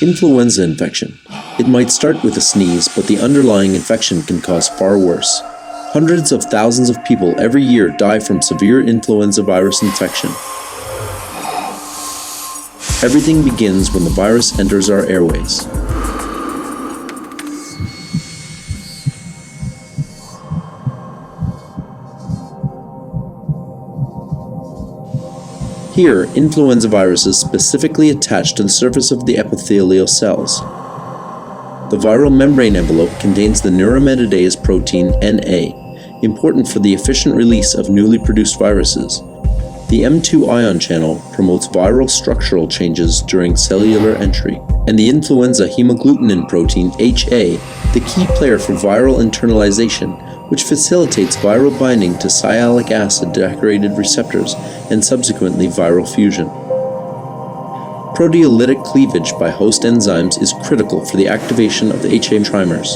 Influenza infection. It might start with a sneeze, but the underlying infection can cause far worse. Hundreds of thousands of people every year die from severe influenza virus infection. Everything begins when the virus enters our airways. Here, influenza viruses specifically attach to the surface of the epithelial cells. The viral membrane envelope contains the neuraminidase protein Na, important for the efficient release of newly produced viruses. The M2 ion channel promotes viral structural changes during cellular entry, and the influenza hemagglutinin protein HA, the key player for viral internalization, which facilitates viral binding to sialic acid-decorated receptors and subsequently viral fusion. Proteolytic cleavage by host enzymes is critical for the activation of the HA trimers.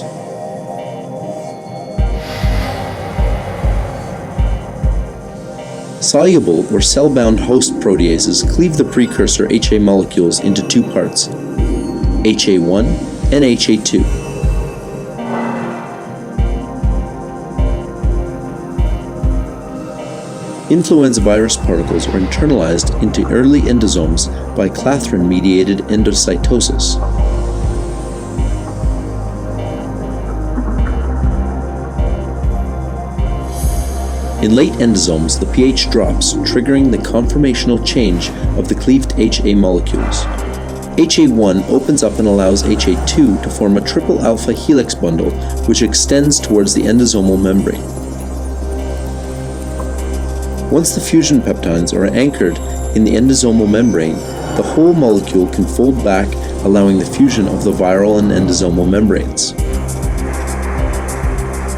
Soluble or cell-bound host proteases cleave the precursor HA molecules into two parts, HA1 and HA2. Influenza virus particles are internalized into early endosomes by clathrin-mediated endocytosis. In late endosomes, the pH drops, triggering the conformational change of the cleaved HA molecules. HA1 opens up and allows HA2 to form a triple alpha helix bundle, which extends towards the endosomal membrane. Once the fusion peptides are anchored in the endosomal membrane, the whole molecule can fold back, allowing the fusion of the viral and endosomal membranes.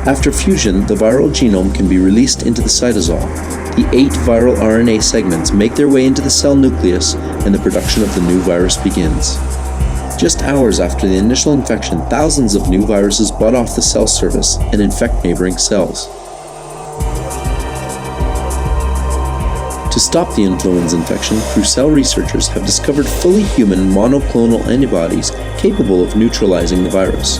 After fusion, the viral genome can be released into the cytosol. The 8 viral RNA segments make their way into the cell nucleus, and the production of the new virus begins. Just hours after the initial infection, thousands of new viruses bud off the cell surface and infect neighboring cells. To stop the influenza infection, Crucell researchers have discovered fully human monoclonal antibodies capable of neutralizing the virus.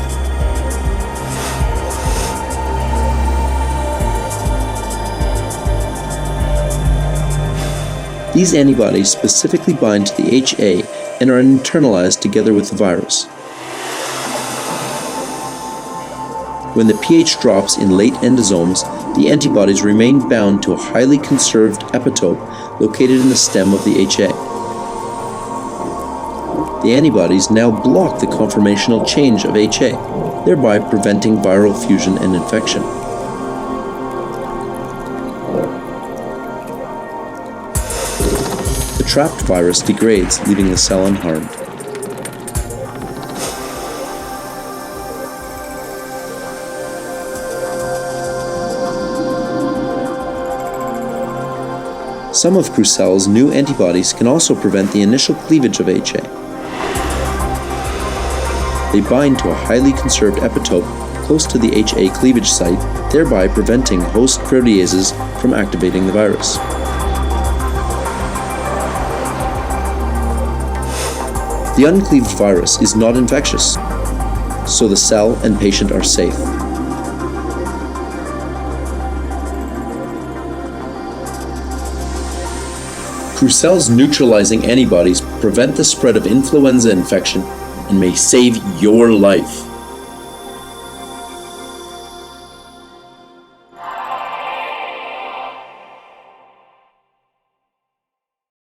These antibodies specifically bind to the HA and are internalized together with the virus. When the pH drops in late endosomes, the antibodies remain bound to a highly conserved epitope located in the stem of the HA. The antibodies now block the conformational change of HA, thereby preventing viral fusion and infection. The trapped virus degrades, leaving the cell unharmed. Some of Crucell's new antibodies can also prevent the initial cleavage of HA. They bind to a highly conserved epitope close to the HA cleavage site, thereby preventing host proteases from activating the virus. The uncleaved virus is not infectious, so the cell and patient are safe. Crucell's neutralizing antibodies prevent the spread of influenza infection and may save your life.